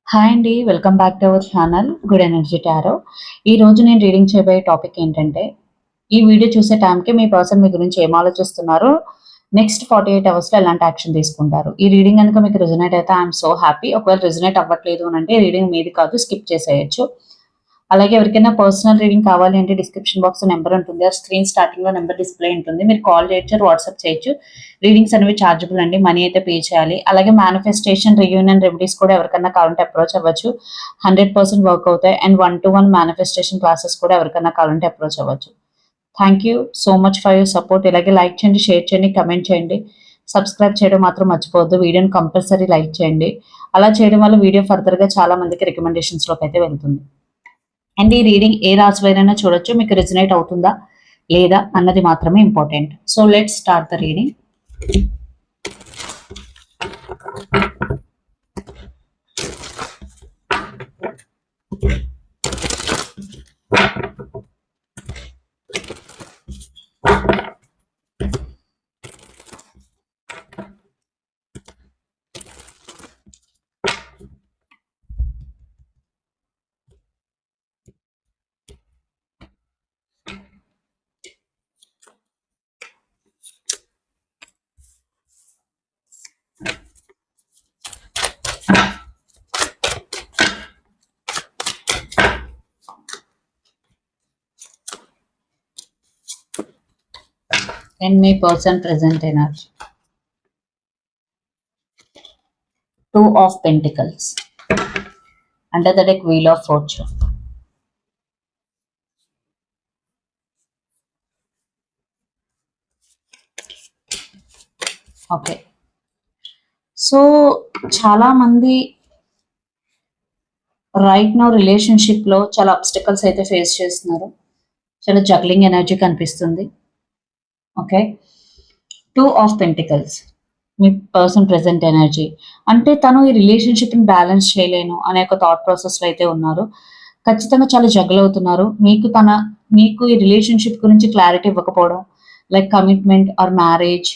Hi అండి, welcome back to our channel good energy tarot. ఈ రోజు నేను రీడింగ్ చేయబోయే టాపిక్ ఏంటంటే, ఈ వీడియో చూసే టైంకి మీ పర్సన్ మీ గురించి ఏం ఆలోచిస్తున్నారు, నెక్స్ట్ 48 అవర్స్లో ఎలాంటి యాక్షన్ తీసుకుంటారు. ఈ రీడింగ్ కనుక మీకు రిజనేట్ అయితే ఐఎమ్ సో హ్యాపీ. ఒకవేళ రిజనేట్ అవ్వట్లేదు అని అంటే రీడింగ్ మీది కాదు, స్కిప్ చేసేయచ్చు. అలాగే ఎవరికైనా పర్సనల్ రీడింగ్ కావాలి అంటే డిస్క్రిప్షన్ బాక్స్ నెంబర్ ఉంటుంది, ఆ స్క్రీన్ స్టార్టింగ్ లో నెంబర్ డిస్ప్లే ఉంటుంది. మీరు కాల్ చేయొచ్చు, వాట్సాప్ చేయొచ్చు. రీడింగ్స్ అనేవి చార్జబుల్ అండి, మనీ అయితే పే చేయాలి. అలాగే మేనిఫెస్టేషన్, రియూనియన్ రెమెడీస్ కూడా ఎవరికైనా కావాలంటే అప్రోచ్ అవ్వచ్చు. 100% వర్క్ అవుతాయి. అండ్ 1-to-1 మేనిఫెస్టేషన్ క్లాసెస్ కూడా ఎవరికైనా కావాలంటే అప్రోచ్ అవ్వచ్చు. Thank you so much for your support. ఇలాగే లైక్ చేయండి, షేర్ చేయండి, కమెంట్ చేయండి. సబ్స్క్రైబ్ చేయడం మాత్రం మర్చిపోవద్దు. వీడియోని కంపల్సరీ లైక్ చేయండి. అలా చేయడం వల్ల వీడియో ఫర్దర్గా చాలా మందికి రికమెండేషన్స్లోకి అయితే వెళ్తుంది. అండ్ ఈ రీడింగ్ ఏ రాశి వారైనా చూడొచ్చు, మీకు రిజనేట్ అవుతుందా లేదా అన్నది మాత్రమే important. So let's start the reading. And my person present energy. Two of Pentacles. Under the deck, Wheel of Fortune. Okay, so చాలా మంది రైట్ నౌ రిలేషన్షిప్ లో చాలా అబ్స్టికల్స్ అయితే ఫేస్ చేస్తున్నారు. చాలా జగ్లింగ్ ఎనర్జీ కనిపిస్తుంది. Okay, 2 of pentacles me person present energy. అంటే తను ఈ రిలేషన్షిప్ని బ్యాలెన్స్ చేయలేను అనే ఒక థాట్ ప్రాసెస్లో అయితే ఉన్నారు. ఖచ్చితంగా చాలా జగల్ అవుతున్నారు. మీకు ఈ రిలేషన్షిప్ గురించి క్లారిటీ ఇవ్వకపోవడం, లైక్ కమిట్మెంట్ ఆర్ మ్యారేజ్,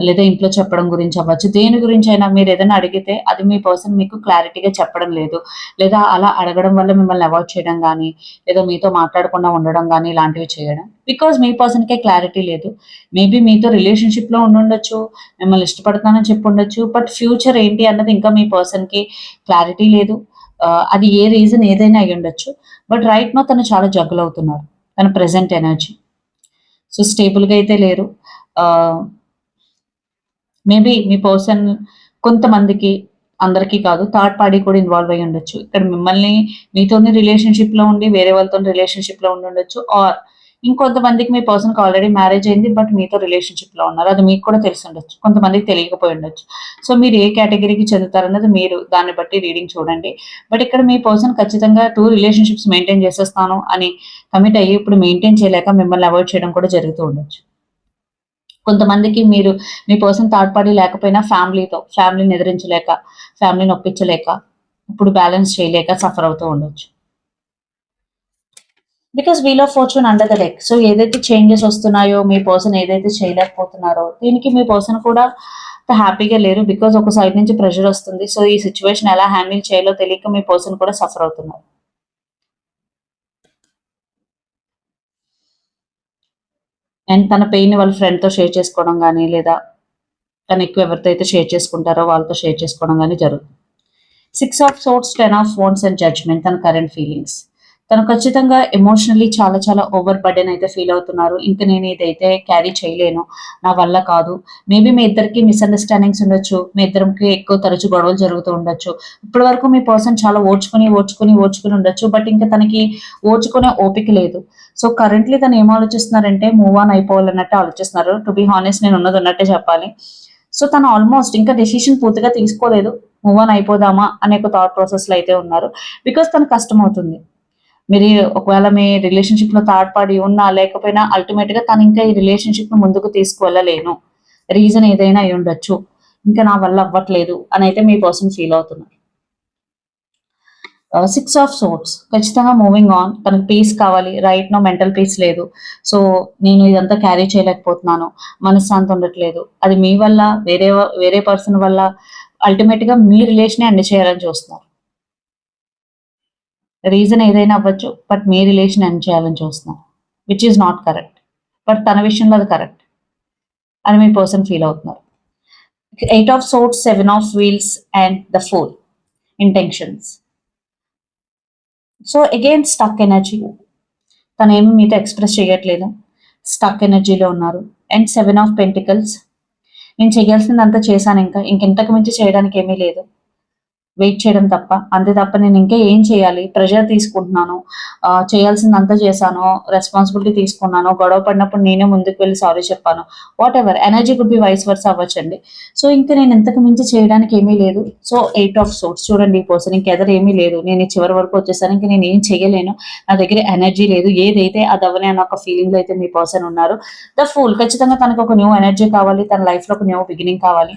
లేదా ఇంట్లో చెప్పడం గురించి అవ్వచ్చు. దేని గురించి అయినా మీరు ఏదైనా అడిగితే అది మీ పర్సన్ మీకు క్లారిటీగా చెప్పడం లేదు, లేదా అలా అడగడం వల్ల మిమ్మల్ని అవాయిడ్ చేయడం కానీ, లేదా మీతో మాట్లాడకుండా ఉండడం కానీ ఇలాంటివి చేయడం. బికాజ్ మీ పర్సన్కే క్లారిటీ లేదు. మేబీ మీతో రిలేషన్షిప్లో ఉండుండొచ్చు, మిమ్మల్ని ఇష్టపడతానని చెప్పి ఉండొచ్చు, బట్ ఫ్యూచర్ ఏంటి అన్నది ఇంకా మీ పర్సన్కి క్లారిటీ లేదు. అది ఏ రీజన్ ఏదైనా అయి ఉండొచ్చు. బట్ రైట్ నో తను చాలా జగ్గులు అవుతున్నారు. తన ప్రెసెంట్ ఎనర్జీ సో స్టేబుల్గా అయితే లేరు. మేబీ మీ పర్సన్ కొంతమందికి, అందరికీ కాదు, థర్డ్ పార్టీ కూడా ఇన్వాల్వ్ అయ్యి ఉండొచ్చు. ఇక్కడ మిమ్మల్ని మీతోనే రిలేషన్షిప్లో ఉండి వేరే వాళ్ళతో రిలేషన్షిప్లో ఉండి ఉండొచ్చు. ఆర్ ఇంకొంతమందికి మీ పర్సన్కి ఆల్రెడీ మ్యారేజ్ అయింది, బట్ మీతో రిలేషన్షిప్లో ఉన్నారు. అది మీకు కూడా తెలిసి ఉండొచ్చు, కొంతమందికి తెలియకపోయి ఉండొచ్చు. సో మీరు ఏ కేటగిరీకి చెందుతారన్నది మీరు దాన్ని బట్టి రీడింగ్ చూడండి. బట్ ఇక్కడ మీ పర్సన్ ఖచ్చితంగా 2 రిలేషన్షిప్స్ మెయింటైన్ చేసేస్తాను అని కమిట్ అయ్యి ఇప్పుడు మెయింటైన్ చేయలేక మిమ్మల్ని అవాయిడ్ చేయడం కూడా జరుగుతూ ఉండొచ్చు. కొంతమందికి మీ పర్సన్ థర్డ్ పార్టీ లేకపోయినా ఫ్యామిలీని ఎదిరించలేక, ఫ్యామిలీని ఒప్పించలేక, ఇప్పుడు బ్యాలెన్స్ చేయలేక సఫర్ అవుతూ ఉండొచ్చు. Because wheel of fortune under the deck. So ఏదైతే చేంజెస్ వస్తున్నాయో, మీ పర్సన్ ఏదైతే చేయలేకపోతున్నారో, దీనికి మీ పర్సన్ కూడా హ్యాపీగా లేరు. బికాస్ ఒక సైడ్ నుంచి ప్రెషర్ వస్తుంది. సో ఈ సిచ్యువేషన్ ఎలా హ్యాండిల్ చేయాలో తెలియక మీ పర్సన్ కూడా సఫర్ అవుతున్నారు. అండ్ తన పెయిన్ వాళ్ళ ఫ్రెండ్తో షేర్ చేసుకోవడం కానీ, లేదా తను ఎక్కువ ఎవరితో అయితే షేర్ చేసుకుంటారో వాళ్ళతో షేర్ చేసుకోవడం కానీ జరుగుతుంది. 6 of swords, 10 of wands and judgment. తన కరెంట్ ఫీలింగ్స్, తను ఖచ్చితంగా ఎమోషనల్లీ చాలా చాలా ఓవర్ బర్డెన్ అయితే ఫీల్ అవుతున్నారు. ఇంకా నేను ఇదైతే క్యారీ చేయలేను, నా వల్ల కాదు. మేబీ మీ ఇద్దరికి మిస్అండర్స్టాండింగ్స్ ఉండొచ్చు, మీ ఇద్దరికి ఎక్కువ తరచు గొడవలు జరుగుతూ ఉండొచ్చు. ఇప్పటి వరకు మీ పర్సన్ చాలా ఓర్చుకుని ఉండొచ్చు, బట్ ఇంకా తనకి ఓర్చుకునే ఓపిక లేదు. సో కరెంట్లీ తను ఏం ఆలోచిస్తున్నారంటే మూవ్ ఆన్ అయిపోవాలన్నట్టు ఆలోచిస్తున్నారు. టు బి హానెస్ట్, నేను ఉన్నది ఉన్నట్టే చెప్పాలి. సో తను ఆల్మోస్ట్ ఇంకా డెసిషన్ పూర్తిగా తీసుకోలేదు, మూవ్ ఆన్ అయిపోదామా అనే ఒక థాట్ ప్రాసెస్లో అయితే ఉన్నారు. బికాస్ తను కష్టం అవుతుంది. మీరు ఒకవేళ మీ రిలేషన్షిప్ లో థర్డ్ పార్టీ ఉన్నా లేకపోయినా అల్టిమేట్ గా తను ఇంకా ఈ రిలేషన్షిప్ ను ముందుకు తీసుకువెళ్ళలేను, రీజన్ ఏదైనా అయి ఉండొచ్చు, ఇంకా నా వల్ల అవ్వట్లేదు అని అయితే మీ పర్సన్ ఫీల్ అవుతున్నారు. 6 ఆఫ్ సోర్ట్స్, ఖచ్చితంగా మూవింగ్ ఆన్. తనకు పీస్ కావాలి. రైట్ నో మెంటల్ పీస్ లేదు. సో నేను ఇదంతా క్యారీ చేయలేకపోతున్నాను, మనశ్శాంతి ఉండట్లేదు. అది మీ వల్ల, వేరే పర్సన్ వల్ల, అల్టిమేట్ గా మీ రిలేషన్ ఎండ్ చేయాలని చూస్తున్నారు. రీజన్ ఏదైనా అవ్వచ్చు, బట్ మీ రిలేషన్ ఎండ్ చేయాలని చూస్తున్నాం, which is not correct. But తన విషయంలో అది కరెక్ట్ అని మీ పర్సన్ ఫీల్ అవుతున్నారు. 8 of swords, 7 of wheels and the fool intentions. So again stuck energy, తను ఏమి మీతో ఎక్స్ప్రెస్ చేయట్లేదు, స్టక్ ఎనర్జీలో ఉన్నారు. అండ్ 7 ఆఫ్ పెంటికల్స్, నేను చేయాల్సిందంతా చేశాను, ఇంకెంతకు మించి చేయడానికి ఏమీ లేదు, వెయిట్ చేయడం తప్ప, అంతే తప్ప నేను ఇంకా ఏం చేయాలి, ప్రెషర్ తీసుకుంటున్నాను, చేయాల్సిందంతా చేశాను, రెస్పాన్సిబిలిటీ తీసుకున్నాను, గొడవ పడినప్పుడు నేనే ముందుకు వెళ్ళి సారీ చెప్పాను, whatever energy could be vice versa అవ్వచ్చండి. సో ఇంకా నేను ఇంతకు మించి చేయడానికి ఏమీ లేదు. సో 8 ఆఫ్ సోర్ట్స్ చూడండి, ఈ పర్సన్ ఇంకెదరు ఏమీ లేదు, నేను చివరి వరకు వచ్చేసాను, ఇంకా నేను ఏం చేయలేను, నా దగ్గర ఎనర్జీ లేదు, ఏదైతే అది అవ్వని అన్న ఒక ఫీలింగ్ లో అయితే మీ పర్సన్ ఉన్నారు. ద ఫూల్, ఖచ్చితంగా తనకు ఒక న్యూ ఎనర్జీ కావాలి, తన లైఫ్ లో ఒక న్యూ బిగినింగ్ కావాలి,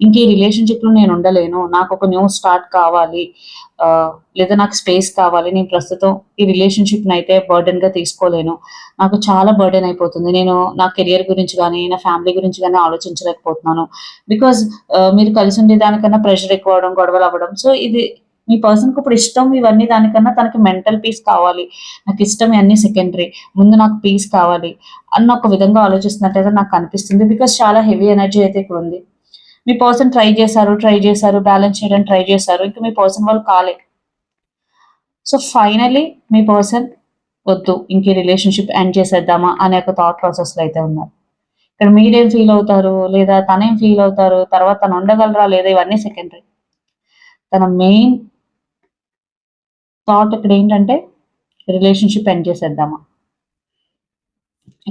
ఇంక ఈ రిలేషన్షిప్ లో నేను ఉండలేను, నాకు ఒక న్యూ స్టార్ట్ కావాలి, లేదా నాకు స్పేస్ కావాలి, నేను ప్రస్తుతం ఈ రిలేషన్షిప్ అయితే బర్డెన్ గా తీసుకోలేను, నాకు చాలా బర్డెన్ అయిపోతుంది, నేను నా కెరియర్ గురించి కానీ నా ఫ్యామిలీ గురించి కానీ ఆలోచించలేకపోతున్నాను, బికాజ్ మీరు కలిసి ఉండే దానికన్నా ప్రెషర్ ఎక్కువ అవడం, గొడవలు అవ్వడం. సో ఇది మీ పర్సన్కి ఇప్పుడు ఇష్టం ఇవన్నీ దానికన్నా తనకి మెంటల్ పీస్ కావాలి, నాకు ఇష్టం ఇవన్నీ సెకండరీ, ముందు నాకు పీస్ కావాలి అన్న ఒక విధంగా ఆలోచిస్తున్నట్టయితే నాకు అనిపిస్తుంది. బికాస్ చాలా హెవీ ఎనర్జీ అయితే ఇక్కడ ఉంది. మీ పర్సన్ ట్రై చేశారు, బ్యాలెన్స్ చేయడానికి ట్రై చేశారు, ఇంకా మీ పర్సన్ వాళ్ళు కాలే. సో ఫైనలీ మీ పర్సన్ వద్దు, ఇంక రిలేషన్షిప్ ఎండ్ చేసేద్దామా అనే ఒక థాట్ ప్రాసెస్ లో అయితే ఉన్నారు. ఇక్కడ మీరేం ఫీల్ అవుతారు, లేదా తనేం ఫీల్ అవుతారు, తర్వాత తను ఉండగలరా లేదా, ఇవన్నీ సెకండరీ. తన మెయిన్ థాట్ ఇక్కడ ఏంటంటే రిలేషన్షిప్ ఎండ్ చేసేద్దామా.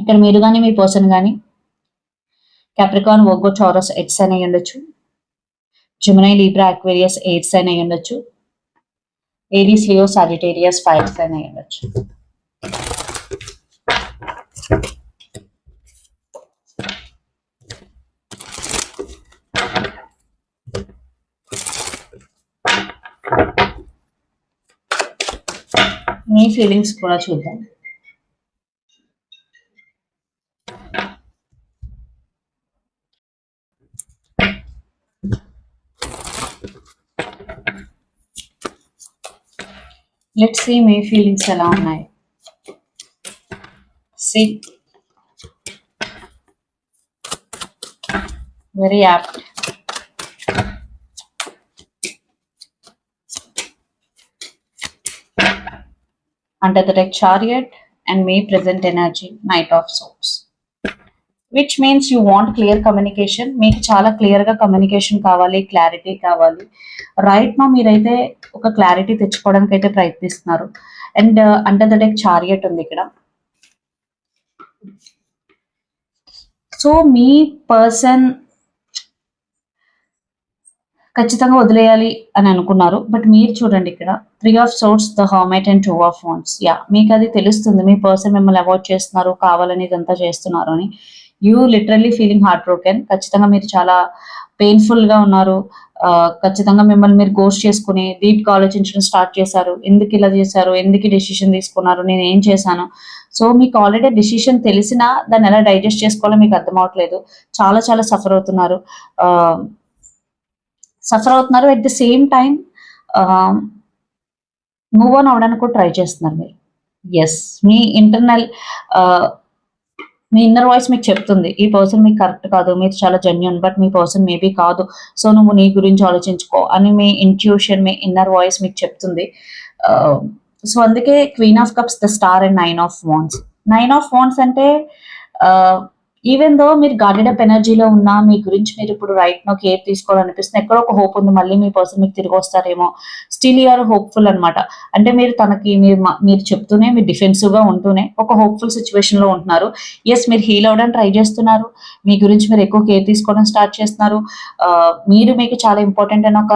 ఇక్కడ మీరు కానీ మీ పర్సన్ కానీ క్యాప్రికాన్, వర్గో, టారస్ ఎయిట్స్ అని ఉండొచ్చు, జెమినీ, లిబ్రా, అక్వేరియస్ ఎయిట్స్ అని ఉండొచ్చు, ఏరీస్, లియో, సాజిటేరియస్ ఫైర్స్ అని ఉండొచ్చు. మీ ఫీలింగ్స్ కూడా చూద్దాం. లెట్స్ సీ మీ ఫీలింగ్స్ ఎలా ఉన్నాయి. See very apt. Under the deck Chariot and May present energy, Knight of Swords. Which means you want clear communication. మీకు చాలా క్లియర్ గా కమ్యూనికేషన్ కావాలి, క్లారిటీ కావాలి. రైట్ నో మీరైతే ఒక క్లారిటీ తెచ్చుకోవడానికి అయితే ప్రయత్నిస్తున్నారు. And under the deck chariot ఉంది ఇక్కడ. సో మీ పర్సన్ ఖచ్చితంగా వదిలేయాలి అని అనుకున్నారు, బట్ మీరు చూడండి ఇక్కడ 3 of swords, the hermit and 2 of wands. Yeah, మీకు అది తెలుస్తుంది మీ పర్సన్ మిమ్మల్ని అవాయిడ్ చేస్తున్నారు, కావాలని ఇదంతా చేస్తున్నారు అని. You literally feeling heart broken. ఖచ్చితంగా మీరు చాలా పెయిన్ఫుల్ గా ఉన్నారు. ఖచ్చితంగా మిమ్మల్ని మీరు గోస్ట్ చేసుకుని డీప్ గా ఆలోచించడం స్టార్ట్ చేశారు. ఎందుకు ఇలా చేశారు, ఎందుకు డెసిషన్ తీసుకున్నారు, నేను ఏం చేశాను. సో మీకు ఆల్రెడీ డెసిషన్ తెలిసినా దాన్ని ఎలా డైజెస్ట్ చేసుకోవాలో మీకు అర్థం అవట్లేదు. చాలా చాలా సఫర్ అవుతున్నారు. At the same time move on అవడానికి కూడా ట్రై చేస్తున్నారు మీరు. ఎస్, మీ ఇంటర్నల్ మీ ఇన్నర్ వాయిస్ మీకు చెప్తుంది ఈ పర్సన్ మీకు కరెక్ట్ కాదు, మీరు చాలా genuine, but me person maybe కాదు, సో నువ్వు నీ గురించి ఆలోచించుకో అని మీ ఇంట్యూషన్, మీ ఇన్నర్ వాయిస్ మీకు చెప్తుంది. సో అందుకే queen of cups, the star and 9 of wands. 9 of wands అంటే ఈవెన్ దో మీరు గార్డెడ్ అప్ ఎనర్జీలో ఉన్నా మీ గురించి మీరు ఇప్పుడు రైట్ నో కేర్ తీసుకోవాలనిపిస్తుంది. ఎక్కడో ఒక హోప్ ఉంది, మళ్ళీ మీ పర్సన్ మీకు తిరిగి వస్తారేమో, స్టిల్ యూఆర్ హోప్ఫుల్ అనమాట. అంటే మీరు తనకి మీరు చెప్తూనే, మీరు డిఫెన్సివ్ గా ఉంటూనే ఒక హోప్ఫుల్ సిచ్యువేషన్ లో ఉంటున్నారు. ఎస్, మీరు హీల్ అవడానికి ట్రై చేస్తున్నారు, మీ గురించి మీరు ఎక్కువ కేర్ తీసుకోవడం స్టార్ట్ చేస్తున్నారు. మీరు మీకు చాలా ఇంపార్టెంట్ అని ఒక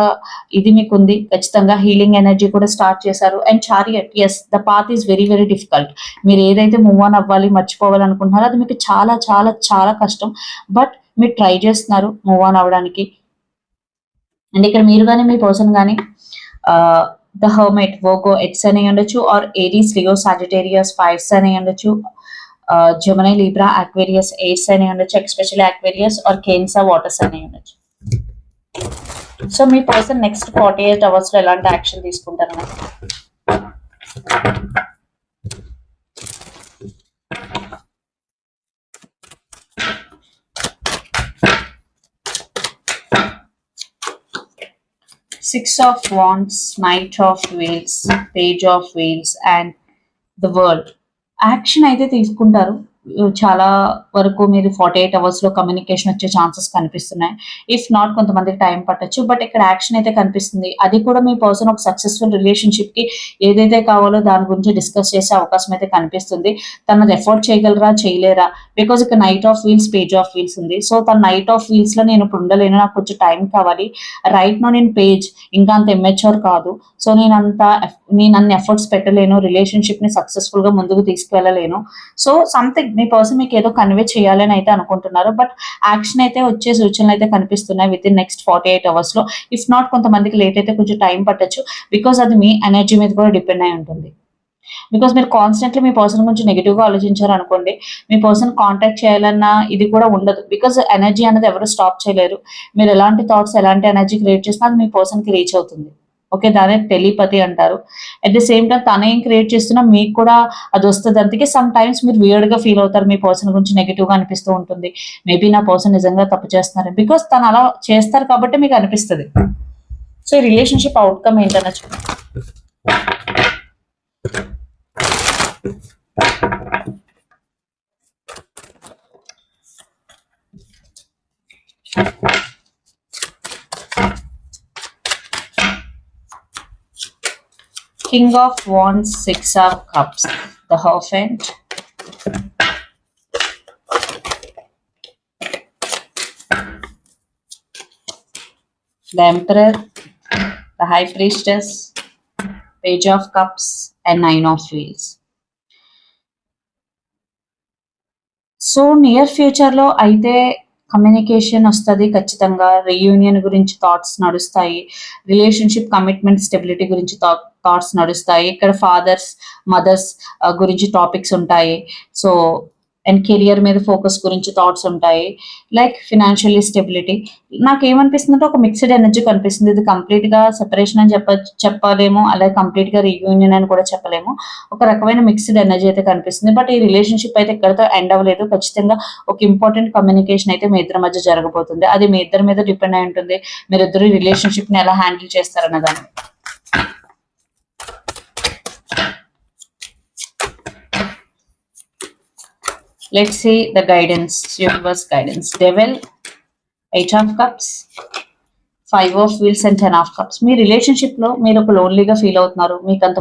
ఇది మీకు ఉంది. ఖచ్చితంగా హీలింగ్ ఎనర్జీ కూడా స్టార్ట్ చేశారు. And chariot, yes, the path is very very difficult. మీరు ఏదైతే మూవ్ ఆన్ అవ్వాలి, మర్చిపోవాలనుకుంటున్నారో అది మీకు చాలా చాలా చాలా కష్టం, బట్ మీరు ట్రై చేస్తున్నారు మూవ్ ఆన్ అవ్వడానికి. అండ్ ఇక్కడ మీరు కానీ మీ పర్సన్ కానీ ద హర్మైట్, వర్గో ఎట్స్ అని ఉండొచ్చు, are Aries, Leo, Sagittarius fires అని ఉండొచ్చు, జెమినీ, లిబ్రా, అక్వేరియస్ ఎయిట్స్ అని ఉండొచ్చు, ఎస్పెషల్లీ అక్వేరియస్ ఆర్ కేన్సా వాటర్స్ అని ఉండొచ్చు. సో మీ పర్సన్ నెక్స్ట్ 48 అవర్స్ లో ఎలాంటి యాక్షన్ తీసుకుంటారు? Six of Wands, Knight of Wheels, Page of Wheels, and the World. Action అయితే తీసుకుంటారు. చాలా వరకు మీరు 48 అవర్స్‌లో కమ్యూనికేషన్ వచ్చే ఛాన్సెస్ కనిపిస్తున్నాయి. ఇఫ్ నాట్ కొంతమందికి టైం పట్టొచ్చు. బట్ ఇక్కడ యాక్షన్ అయితే కనిపిస్తుంది. అది కూడా మీ పర్సన్ ఒక సక్సెస్‌ఫుల్ రిలేషన్‌షిప్‌కి ఏదైతే కావాలో దాని గురించి డిస్కస్ చేసే అవకాశం అయితే కనిపిస్తుంది. తనది ఎఫోర్డ్ చేయగలరా? చేయలేరా? బికాజ్ ఇక్కడ knight of wheels, page of wheels ఉంది. సో తను నైట్ ఆఫ్ వీల్స్‌లో నేను ఇప్పుడు ఉండలేను. నాకు కొంచెం టైం కావాలి. రైట్ నౌ నేను పేజ్ ఇంకా అంత ఇమ్మెచ్యూర్ కాదు. సో నేను అన్ని ఎఫర్ట్స్ పెట్టలేను. రిలేషన్‌షిప్‌ని సక్సెస్‌ఫుల్‌గా ముందుకు తీసుకెళ్ళలేను. సో సంథింగ్ మీ పర్సన్ మీకు ఏదో కన్వే చేయాలని అయితే అనుకుంటున్నారు. బట్ యాక్షన్ అయితే వచ్చే సూచనలు అయితే కనిపిస్తున్నాయి విత్ ఇన్ నెక్స్ట్ 48 అవర్స్ లో. ఇఫ్ నాట్ కొంతమందికి లేట్ అయితే కొంచెం టైం పట్టొచ్చు. బికాస్ అది మీ ఎనర్జీ మీద కూడా డిపెండ్ అయి ఉంటుంది. బికాస్ మీరు కాన్స్టెంట్లీ మీ పర్సన్ గురించి నెగిటివ్ గా ఆలోచించారు అనుకోండి, మీ పర్సన్ కాంటాక్ట్ చేయాలన్న ఇది కూడా ఉండదు. బికాస్ ఎనర్జీ అనేది ఎవరు స్టాప్ చేయలేరు. మీరు ఎలాంటి థాట్స్, ఎలాంటి ఎనర్జీ క్రియేట్ చేసినా అది మీ పర్సన్ కి రీచ్ అవుతుంది. ఓకే, దానే టెలిపతి అంటారు. అట్ ది సేమ్ టైం తన ఏం క్రియేట్ చేస్తున్నా మీకు కూడా అది వస్తుంది. అందుకే సమ్ టైమ్స్ మీరు వియర్డ్ గా ఫీల్ అవుతారు. మీ పర్సన్ గురించి నెగిటివ్ గా అనిపిస్తూ ఉంటుంది. మేబీ నా పర్సన్ నిజంగా తప్పు చేస్తున్నారు, బికాస్ తను అలా చేస్తారు కాబట్టి మీకు అనిపిస్తుంది. సో ఈ రిలేషన్షిప్ అవుట్కమ్ ఏంటనొచ్చు. King of Wands, Six of Cups, the Hierophant, the Emperor, the High Priestess, Page of Cups, and Nine of Wheels. So near future లో అయితే కమ్యూనికేషన్ వస్తుంది ఖచ్చితంగా. రీయూనియన్ గురించి థాట్స్ నడుస్తాయి. రిలేషన్షిప్, కమిట్మెంట్, స్టెబిలిటీ గురించి thoughts నడుస్తాయి. ఇక్కడ ఫాదర్స్, మదర్స్ గురించి టాపిక్స్ ఉంటాయి. సో అండ్ కెరియర్ మీద ఫోకస్ గురించి థాట్స్ ఉంటాయి. Like financially stability. నాకు ఏమనిపిస్తుంది అంటే ఒక మిక్స్డ్ ఎనర్జీ కనిపిస్తుంది. ఇది కంప్లీట్ గా సెపరేషన్ అని చెప్పలేము, అలాగే కంప్లీట్ గా రీయూనియన్ అని కూడా చెప్పలేము. ఒక రకమైన మిక్స్డ్ ఎనర్జీ అయితే కనిపిస్తుంది. బట్ ఈ రిలేషన్షిప్ అయితే ఎక్కడితో ఎండ్ అవ్వలేదు. ఖచ్చితంగా ఒక ఇంపార్టెంట్ కమ్యూనికేషన్ అయితే మీ ఇద్దరి మధ్య జరగబోతుంది. అది మీ ఇద్దరి మీద డిపెండ్ అయి ఉంటుంది. మీరిద్దరు రిలేషన్షిప్ ని ఎలా హ్యాండిల్ చేస్తారన్న దాన్ని. Let's see the guidance, universe guidance. Devil, Eight of Cups, Five of Wheels and Ten of Cups. Me relationship లో మీరు ఒక లోన్లీగా ఫీల్ అవుతున్నారు. మీకంత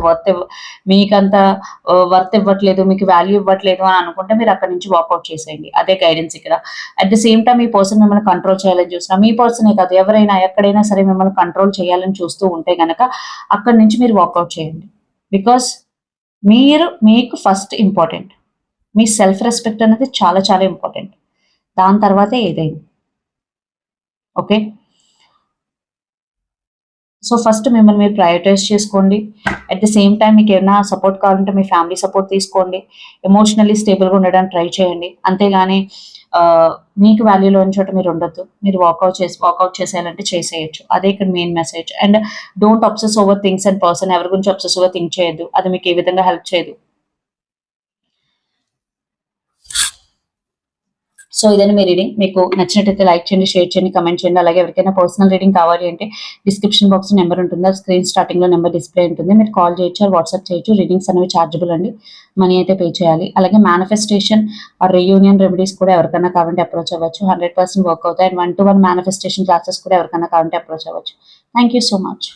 వర్త్ ఇవ్వట్లేదు, మీకు వాల్యూ ఇవ్వట్లేదు అని అనుకుంటే మీరు అక్కడ నుంచి వాక్అవుట్ చేసేయండి. అదే గైడెన్స్ ఇక్కడ. At the same time me person మిమ్మల్ని కంట్రోల్ చేయాలని చూస్తున్నా. మీ పర్సనే కాదు, ఎవరైనా ఎక్కడైనా సరే మిమ్మల్ని కంట్రోల్ చేయాలని చూస్తూ ఉంటే గనక అక్కడి నుంచి మీరు వాక్అవుట్ చేయండి. బికాస్ మీకు ఫస్ట్ ఇంపార్టెంట్. మీ సెల్ఫ్ రెస్పెక్ట్ అనేది చాలా చాలా ఇంపార్టెంట్. దాని తర్వాతే ఏదైనా. ఓకే, సో ఫస్ట్ మిమ్మల్ని మీరు ప్రయారిటైజ్ చేసుకోండి. అట్ ది సేమ్ టైం మీకు ఏమైనా సపోర్ట్ కావాలంటే మీ ఫ్యామిలీ సపోర్ట్ తీసుకోండి. ఎమోషనల్లీ స్టేబుల్గా ఉండడానికి ట్రై చేయండి. అంతేగాని మీకు వాల్యూ లేని చోట మీరు ఉండొద్దు. మీరు వాక్అవుట్ చేసేయాలంటే చేసేయచ్చు. అదే ఇక్కడ main message. And don't obsess over things and person. ఎవరి గురించి అబ్సెసివ్గా థింక్ చేయొద్దు. అది మీకు ఏ విధంగా హెల్ప్ చేయదు. సో ఇదని మీ రీడింగ్. మీకు నచ్చినట్టయితే లైక్ చేయండి, షేర్ చేయండి, కమెంట్ చేయండి. అలాగే ఎవరికైనా పర్సనల్ రీడింగ్ కావాలి అంటే డిస్క్రిప్షన్ బాక్స్ నెంబర్ ఉంటుంది. స్క్రీన్ స్టార్టింగ్ లో నెంబర్ డిస్ప్లే ఉంటుంది. మీరు కాల్ చేయొచ్చు, వాట్సాప్ చేయొచ్చు. రీడింగ్స్ అనేవి చార్జబుల్ అండి, మనీ అయితే పే చేయాలి. అలాగే మేనిఫెస్టేషన్ ఆర్ రీయూనియన్ రెమెడీస్ కూడా ఎవరికైనా కావాలంటే అప్రోచ్ అవ్వచ్చు. 100% వర్క్ అవుతాయి. అండ్ 1-to-1 మేనిఫెస్టేషన్ క్లాసెస్ కూడా ఎవరికైనా కావాలంటే అప్రోచ్ అవ్వచ్చు. Thank you so much.